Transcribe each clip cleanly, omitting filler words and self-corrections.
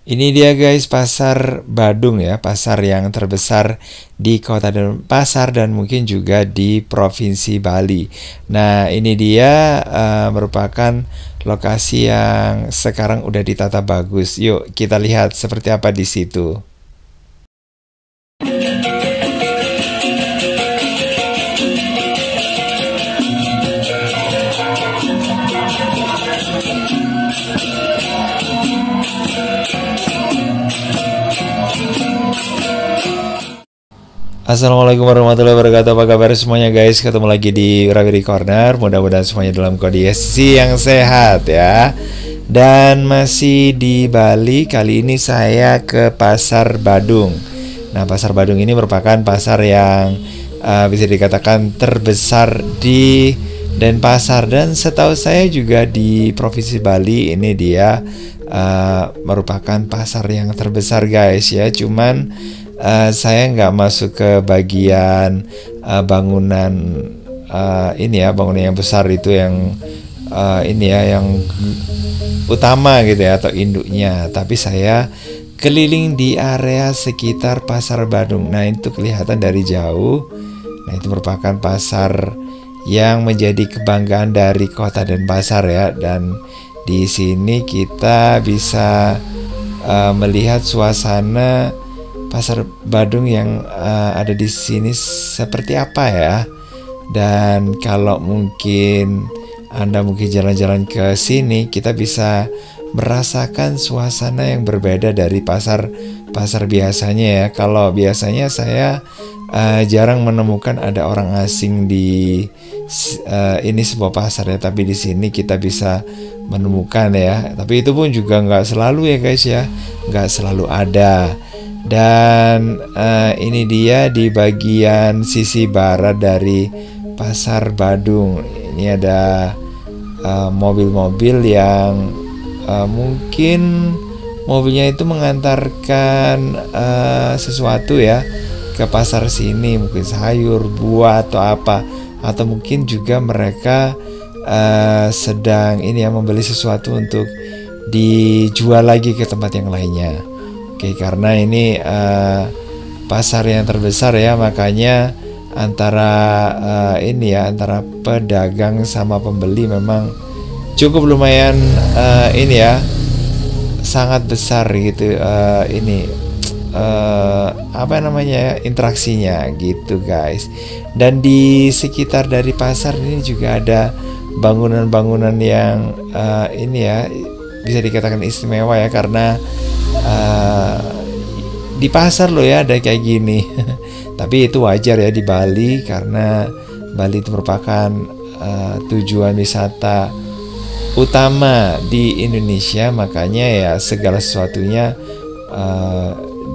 Ini dia guys, pasar Badung ya, pasar yang terbesar di Kota Denpasar dan mungkin juga di Provinsi Bali. Nah, ini dia merupakan lokasi yang sekarang udah ditata bagus. Yuk, kita lihat seperti apa di situ. Assalamualaikum warahmatullahi wabarakatuh. Apa kabar semuanya guys? Ketemu lagi di Rawi Corner. Mudah-mudahan semuanya dalam kondisi yang sehat ya. Dan masih di Bali. Kali ini saya ke Pasar Badung. Nah, Pasar Badung ini merupakan pasar yang bisa dikatakan terbesar di Denpasar, dan setahu saya juga di Provinsi Bali ini dia merupakan pasar yang terbesar guys ya. Cuman saya nggak masuk ke bagian bangunan ini ya, bangunan yang besar itu yang ini ya, yang utama gitu ya, atau induknya. Tapi saya keliling di area sekitar Pasar Badung. Nah, itu kelihatan dari jauh. Nah, itu merupakan pasar yang menjadi kebanggaan dari Kota Denpasar ya. Dan di sini kita bisa melihat suasana Pasar Badung yang ada di sini seperti apa ya. Dan kalau mungkin Anda mungkin jalan-jalan ke sini, kita bisa merasakan suasana yang berbeda dari pasar biasanya ya. Kalau biasanya saya jarang menemukan ada orang asing di ini sebuah pasar ya, tapi di sini kita bisa menemukan ya. Tapi itu pun juga nggak selalu ya guys ya, nggak selalu ada. Dan ini dia di bagian sisi barat dari Pasar Badung. Ini ada mobil-mobil yang mungkin mobilnya itu mengantarkan sesuatu ya ke pasar sini, mungkin sayur, buah atau apa, atau mungkin juga mereka sedang ini ya, membeli sesuatu untuk dijual lagi ke tempat yang lainnya. Oke, karena ini pasar yang terbesar ya, makanya antara ini ya, antara pedagang sama pembeli memang cukup lumayan ini ya, sangat besar gitu ini apa namanya ya, interaksinya gitu guys. Dan di sekitar dari pasar ini juga ada bangunan-bangunan yang ini ya, bisa dikatakan istimewa ya, karena di pasar loh ya ada kayak gini. Tapi itu wajar ya di Bali, karena Bali itu merupakan tujuan wisata utama di Indonesia, makanya ya segala sesuatunya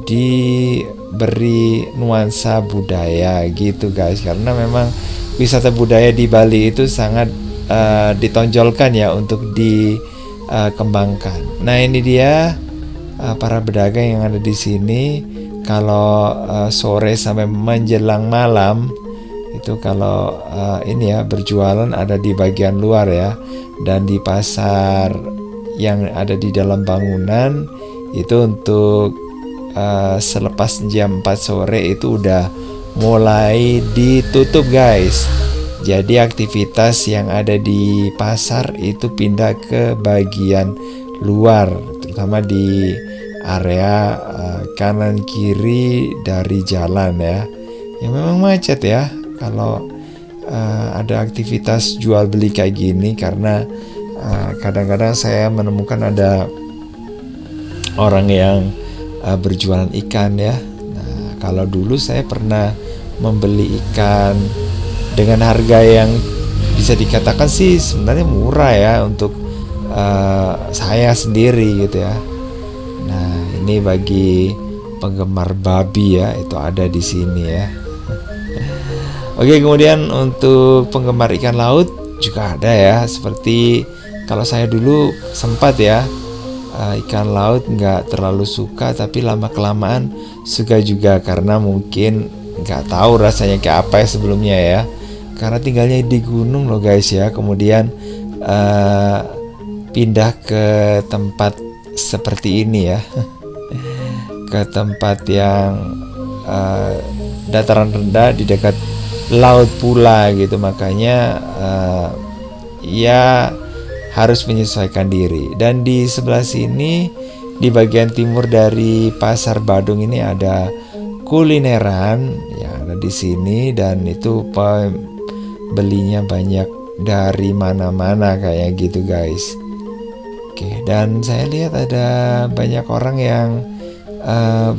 diberi nuansa budaya gitu guys. Karena memang wisata budaya di Bali itu sangat ditonjolkan ya untuk dikembangkan. Nah, ini dia para pedagang yang ada di sini. Kalau sore sampai menjelang malam itu, kalau ini ya, berjualan ada di bagian luar ya. Dan di pasar yang ada di dalam bangunan itu untuk selepas jam 4 sore itu udah mulai ditutup guys. Jadi aktivitas yang ada di pasar itu pindah ke bagian luar, terutama di area kanan kiri dari jalan ya. Ya memang macet ya kalau ada aktivitas jual beli kayak gini, karena kadang-kadang saya menemukan ada orang yang berjualan ikan ya. Nah, kalau dulu saya pernah membeli ikan dengan harga yang bisa dikatakan sih sebenarnya murah ya untuk saya sendiri gitu ya. Nah, ini bagi penggemar babi ya, itu ada di sini ya. Oke, kemudian untuk penggemar ikan laut juga ada ya. Seperti kalau saya dulu sempat ya, ikan laut nggak terlalu suka, tapi lama kelamaan suka juga, karena mungkin nggak tahu rasanya kayak apa ya sebelumnya ya. Karena tinggalnya di gunung loh guys ya. Kemudian pindah ke tempat seperti ini ya. Ke tempat yang dataran rendah di dekat laut pula gitu, makanya ya harus menyesuaikan diri. Dan di sebelah sini di bagian timur dari Pasar Badung ini ada kulineran yang ada di sini, dan itu pembelinya banyak dari mana-mana kayak gitu guys. Oke, dan saya lihat ada banyak orang yang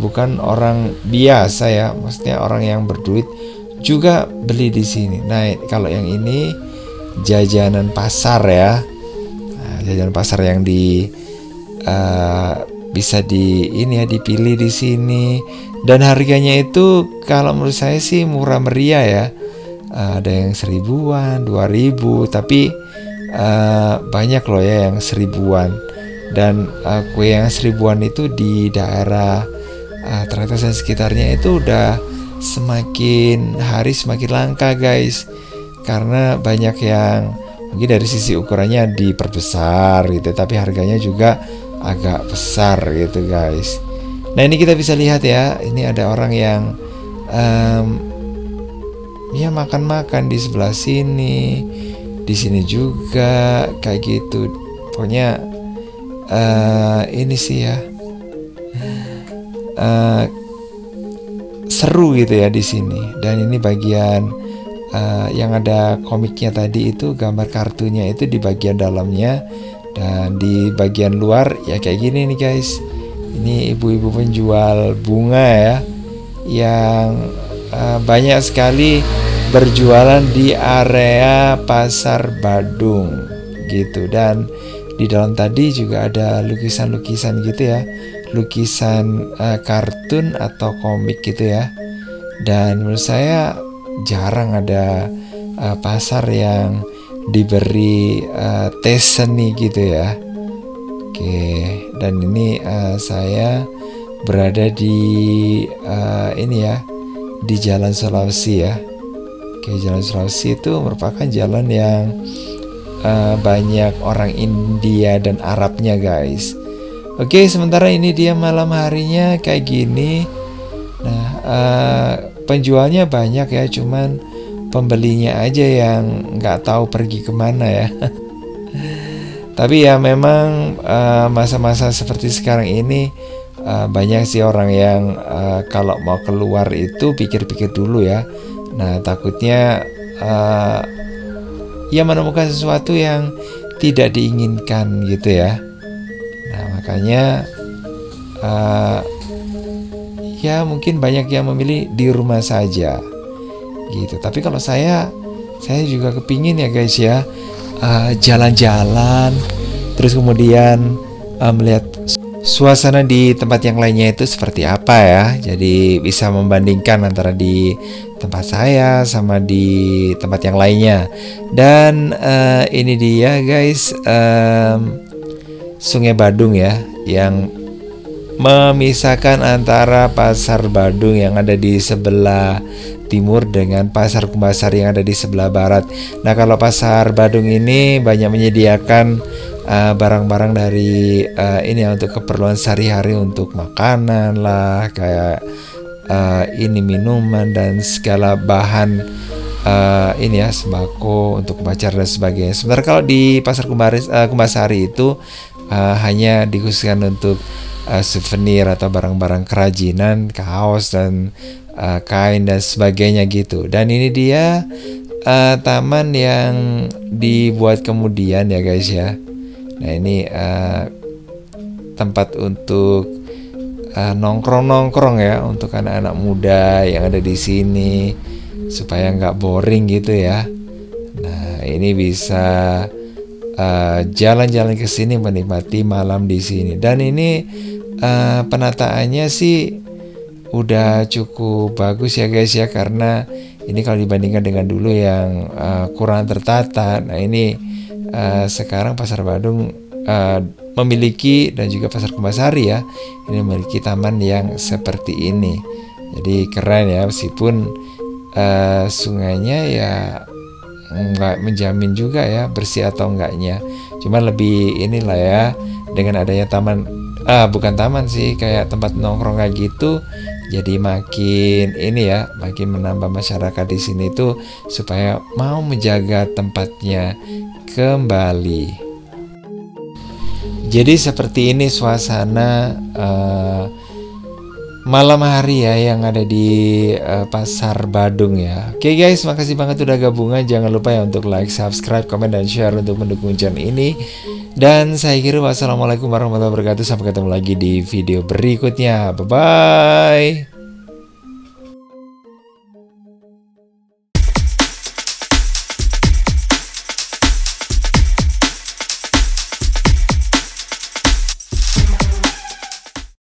bukan orang biasa ya, maksudnya orang yang berduit juga beli di sini. Nah, kalau yang ini jajanan pasar ya, jajanan pasar yang bisa dipilih di sini, dan harganya itu kalau menurut saya sih murah meriah ya. Ada yang 1000-an, 2000, tapi banyak loh ya yang 1000-an. Dan kue yang 1000-an itu di daerah Tretes dan sekitarnya itu udah semakin hari semakin langka guys, karena banyak yang mungkin dari sisi ukurannya diperbesar gitu, tapi harganya juga agak besar gitu guys. Nah, ini kita bisa lihat ya, ini ada orang yang ya makan-makan di sebelah sini, di sini juga kayak gitu. Pokoknya ini sih ya seru gitu ya di sini. Dan ini bagian yang ada komiknya tadi, itu gambar kartunya itu di bagian dalamnya, dan di bagian luar ya kayak gini nih guys. Ini ibu-ibu penjual bunga ya, yang banyak sekali berjualan di area Pasar Badung gitu. Dan di dalam tadi juga ada lukisan-lukisan gitu ya, lukisan kartun atau komik gitu ya. Dan menurut saya jarang ada pasar yang diberi tes seni gitu ya. Oke, dan ini saya berada di ini ya, di Jalan Sulawesi ya. Oke, Jalan Sulawesi itu merupakan jalan yang banyak orang India dan Arabnya guys. Oke, sementara ini dia malam harinya kayak gini. Nah, penjualnya banyak ya, cuman pembelinya aja yang nggak tahu pergi kemana ya. Tapi ya memang masa-masa seperti sekarang ini banyak sih orang yang kalau mau keluar itu pikir-pikir dulu ya. Nah, takutnya ya menemukan sesuatu yang tidak diinginkan gitu ya. Nah, makanya ya mungkin banyak yang memilih di rumah saja gitu. Tapi kalau saya juga kepingin ya guys ya, jalan-jalan, terus kemudian melihat suasana di tempat yang lainnya itu seperti apa ya. Jadi bisa membandingkan antara di tempat saya sama di tempat yang lainnya. Dan ini dia guys, Sungai Badung ya, yang memisahkan antara Pasar Badung yang ada di sebelah timur dengan Pasar Kumbasari yang ada di sebelah barat. Nah, kalau Pasar Badung ini banyak menyediakan barang-barang dari ini ya, untuk keperluan sehari-hari, untuk makanan lah, kayak ini minuman dan segala bahan ini ya, sembako untuk pacar dan sebagainya. Sementara kalau di Pasar Kumbasari itu hanya dikhususkan untuk souvenir atau barang-barang kerajinan, kaos dan kain dan sebagainya gitu. Dan ini dia taman yang dibuat kemudian ya guys ya. Nah, ini tempat untuk nongkrong-nongkrong ya, untuk anak-anak muda yang ada di sini supaya nggak boring gitu ya. Nah, ini bisa jalan-jalan ke sini, menikmati malam di sini. Dan ini penataannya sih udah cukup bagus ya guys ya, karena ini kalau dibandingkan dengan dulu yang kurang tertata. Nah, ini sekarang Pasar Badung memiliki, dan juga Pasar Kumbasari ya, ini memiliki taman yang seperti ini. Jadi keren ya, meskipun sungainya ya nggak menjamin juga ya bersih atau enggaknya. Cuma lebih inilah ya, dengan adanya taman bukan taman sih, kayak tempat nongkrong kayak gitu. Jadi makin ini ya, makin menambah masyarakat di sini tuh supaya mau menjaga tempatnya kembali. Jadi seperti ini suasana malam hari ya yang ada di Pasar Badung ya. Oke guys, makasih banget udah gabungan. Jangan lupa ya untuk like, subscribe, komen, dan share untuk mendukung channel ini. Dan saya kira wassalamualaikum warahmatullahi wabarakatuh. Sampai ketemu lagi di video berikutnya. Bye bye.